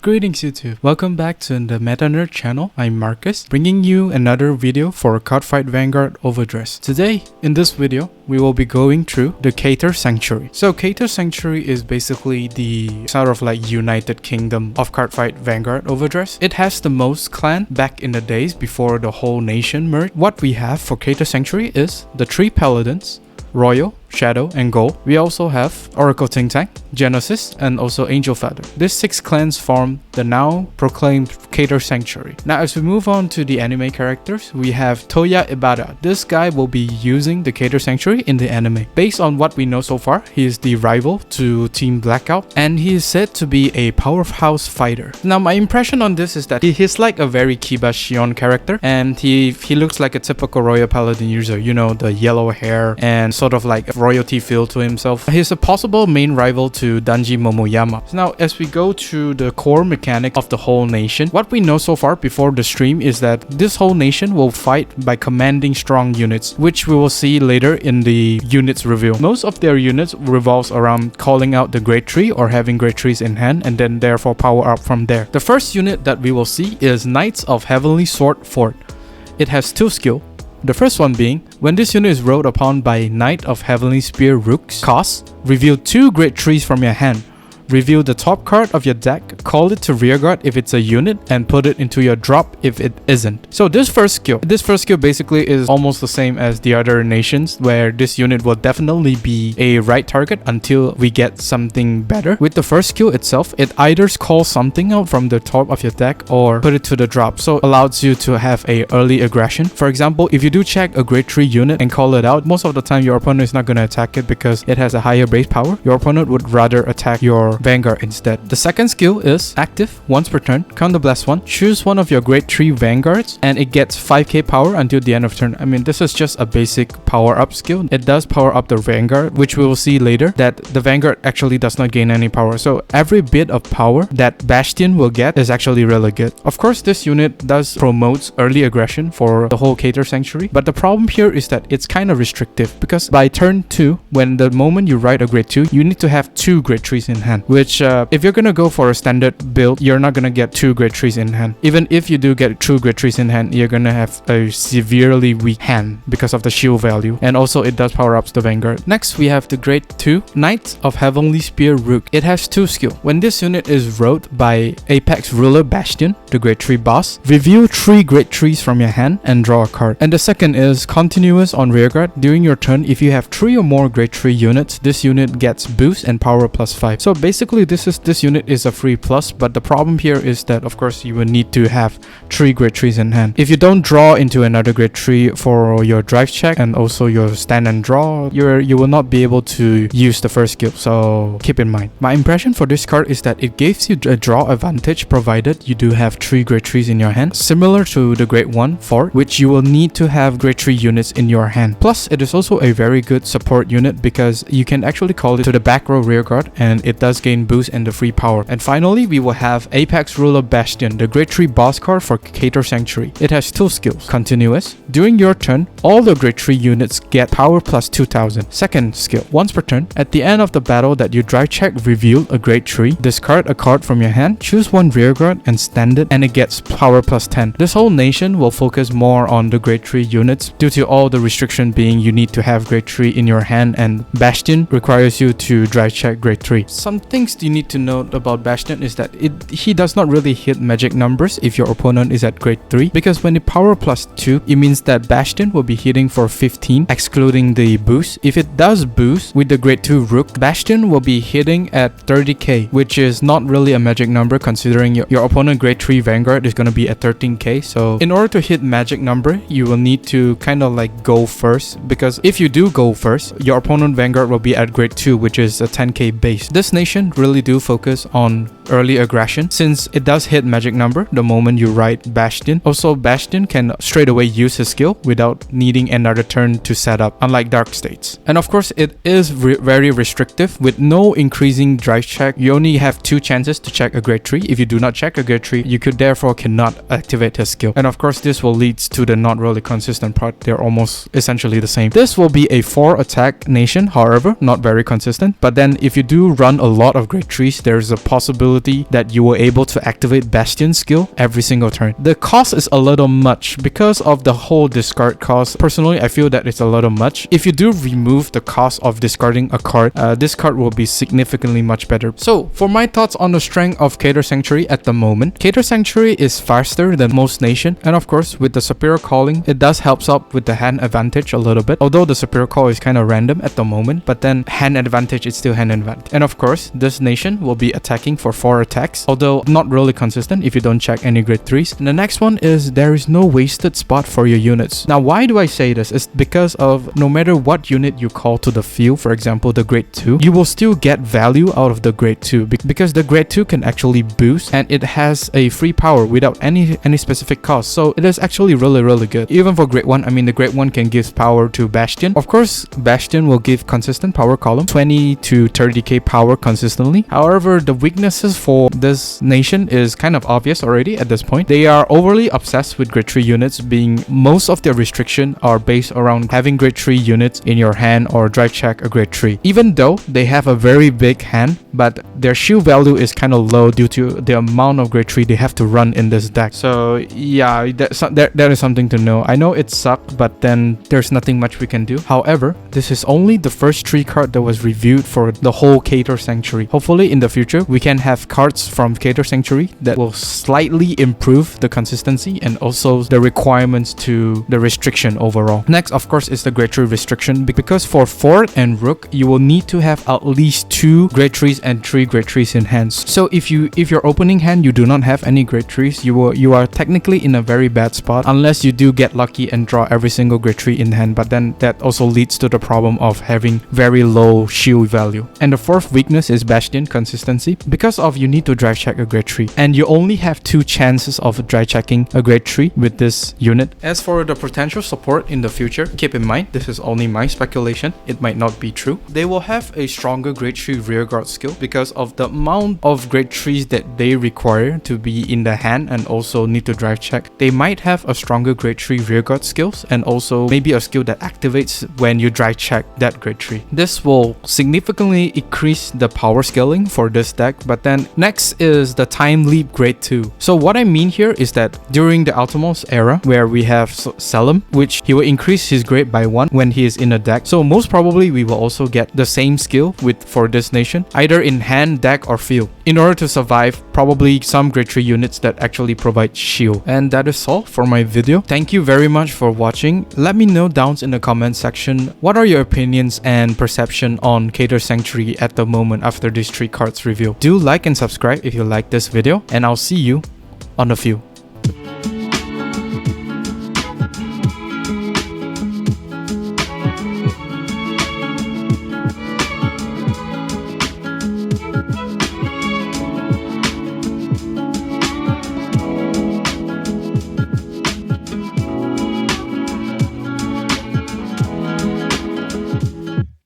Greetings YouTube, welcome back to the Meta Nerd channel. I'm Marcus, bringing you another video for Cardfight Vanguard Overdress. Today, in this video, we will be going through the Keter Sanctuary. So Keter Sanctuary is basically the sort of like United Kingdom of Cardfight Vanguard Overdress. It has the most clan back in the days before the whole nation merged. What we have for Keter Sanctuary is the 3 Paladins, Royal, Shadow, and Gold. We also have Oracle Think Tank, Genesis, and also Angel Feather. These 6 clans form the now proclaimed Keter Sanctuary. Now as we move on to the anime characters, we have Toya Ibada. This guy will be using the Keter Sanctuary in the anime. Based on what we know so far, he is the rival to Team Blackout, and he is said to be a powerhouse fighter. Now my impression on this is that he's like a very Kiba Shion character, and he looks like a typical Royal Paladin user, you know, the yellow hair and sort of like royalty feel to himself. He's a possible main rival to Danji Momoyama. So now as we go through the core mechanic of the whole nation, what we know so far before the stream is that this whole nation will fight by commanding strong units, which we will see later in the units reveal. Most of their units revolves around calling out the great tree or having great trees in hand and then therefore power up from there. The first unit that we will see is Knights of Heavenly Sword Fort. It has 2 skills. The first one being, when this unit is rode upon by Knight of Heavenly Spear Rooks, cost, reveal 2 great trees from your hand. Reveal the top card of your deck, call it to rearguard if it's a unit, and put it into your drop if it isn't. So this first skill basically is almost the same as the other nations, where this unit will definitely be a right target until we get something better. With the first skill itself, it either calls something out from the top of your deck or put it to the drop, so allows you to have a early aggression. For example, if you do check a great tree unit and call it out, most of the time your opponent is not going to attack it because it has a higher base power. Your opponent would rather attack your Vanguard instead. The second skill is active once per turn. Counterblast 1. Choose one of your great 3 Vanguards and it gets 5k power until the end of turn. I mean, this is just a basic power up skill. It does power up the Vanguard, which we will see later that the Vanguard actually does not gain any power. So every bit of power that Bastion will get is actually really good. Of course, this unit does promote early aggression for the whole Keter Sanctuary, but the problem here is that it's kind of restrictive because by turn 2, when the moment you ride a grade 2, you need to have 2 grade 3s in hand, which if you're gonna go for a standard build, you're not gonna get 2 grade 3s in hand. Even if you do get 2 grade 3s in hand, you're gonna have a severely weak hand because of the shield value, and also it does power ups the Vanguard. Next, we have the grade 2 Knights of Heavenly Spear Rook. It has 2 skills. When this unit is rode by Apex Ruler Bastion, the grade 3 boss, reveal 3 grade 3s from your hand and draw a card. And the second is continuous on rearguard. During your turn, if you have 3 or more grade 3 units, this unit gets boost and power plus 5. So basically this unit is a free plus, but the problem here is that of course you will need to have 3 grade 3s in hand. If you don't draw into another grade 3 for your drive check and also your stand and draw, you will not be able to use the first skill, so keep in mind. My impression for this card is that it gives you a draw advantage provided you do have 3 grade 3s in your hand, similar to the grade 1 fort, which you will need to have grade 3 units in your hand. Plus it is also a very good support unit because you can actually call it to the back row rearguard and it does gain boost and the free power. And finally, we will have Apex Ruler Bastion, the grade 3 boss card for Keter Sanctuary. It has 2 skills. Continuous. During your turn, all the grade 3 units get power plus 2000. Second skill. Once per turn, at the end of the battle that you drive check reveal a grade 3, discard a card from your hand, choose 1 rearguard and stand it, and it gets power plus 10. This whole nation will focus more on the grade 3 units due to all the restriction being you need to have grade 3 in your hand, and Bastion requires you to drive check grade 3. Some things you need to note about Bastion is that he does not really hit magic numbers if your opponent is at grade 3, because when it power plus 2, it means that Bastion will be hitting for 15 excluding the boost. If it does boost with the grade 2 Rook, Bastion will be hitting at 30k, which is not really a magic number considering your opponent grade 3 Vanguard is going to be at 13k. So in order to hit magic number, you will need to kind of like go first, because if you do go first, your opponent Vanguard will be at grade 2, which is a 10k base. This nation really do focus on early aggression since it does hit magic number the moment you ride Bastion. Also, Bastion can straight away use his skill without needing another turn to set up, unlike Dark States. And of course, it is very restrictive with no increasing drive check. You only have 2 chances to check a grade 3. If you do not check a grade 3, you could therefore cannot activate his skill. And of course, this will lead to the not really consistent part. They're almost essentially the same. This will be a 4 attack nation, however, not very consistent. But then if you do run a lot lot of great trees, there's a possibility that you were able to activate Bastion skill every single turn. The cost is a little much because of the whole discard cost. Personally, I feel that it's a little much. If you do remove the cost of discarding a card, this card will be significantly much better. So for my thoughts on the strength of Keter Sanctuary at the moment, Keter Sanctuary is faster than most nation, and of course with the superior calling, it does helps up with the hand advantage a little bit, although the superior call is kind of random at the moment, but then hand advantage is still hand advantage. And of course this nation will be attacking for 4 attacks, although not really consistent if you don't check any grade 3s. And the next one is there is no wasted spot for your units. Now why do I say this? It's because of no matter what unit you call to the field, for example the grade 2, you will still get value out of the grade 2 because the grade 2 can actually boost and it has a free power without any specific cost. So it is actually really good. Even for grade 1, I mean the grade 1 can give power to Bastion. Of course Bastion will give consistent power column, 20 to 30k power consistently. However, the weaknesses for this nation is kind of obvious already at this point. They are overly obsessed with grade 3 units, being most of their restriction are based around having grade 3 units in your hand or drive check a grade 3. Even though they have a very big hand, but their shield value is kind of low due to the amount of grade 3 they have to run in this deck. So yeah, that is something to know. I know it sucked, but then there's nothing much we can do. However, this is only the first 3 card that was reviewed for the whole Keter Sanctuary. Hopefully in the future we can have cards from Keter Sanctuary that will slightly improve the consistency and also the requirements to the restriction overall. Next of course is the grade 3 restriction, because for Fort and Rook you will need to have at least 2 grade 3s and 3 grade 3s in hands. So if your opening hand you do not have any grade 3s, you are technically in a very bad spot unless you do get lucky and draw every single grade 3 in hand, but then that also leads to the problem of having very low shield value. And the fourth weakness is Bastion consistency, because of you need to drive check a grade 3 and you only have 2 chances of drive checking a grade 3 with this unit. As for the potential support in the future, keep in mind this is only my speculation, it might not be true. They will have a stronger grade 3 rearguard skill because of the amount of grade 3s that they require to be in the hand and also need to drive check. They might have a stronger grade 3 rearguard skills and also maybe a skill that activates when you drive check that grade 3. This will significantly increase the power scaling for this deck. But then next is the time leap grade 2. So what I mean here is that during the Ultimos era where we have Selim, which he will increase his grade by 1 when he is in a deck. So most probably we will also get the same skill for this nation, either in hand, deck or field, in order to survive probably some grade 3 units that actually provide shield. And that is all for my video. Thank you very much for watching. Let me know down in the comment section what are your opinions and perception on Keter Sanctuary at the moment after these 3 cards review. Do like and subscribe if you like this video, and I'll see you on the field.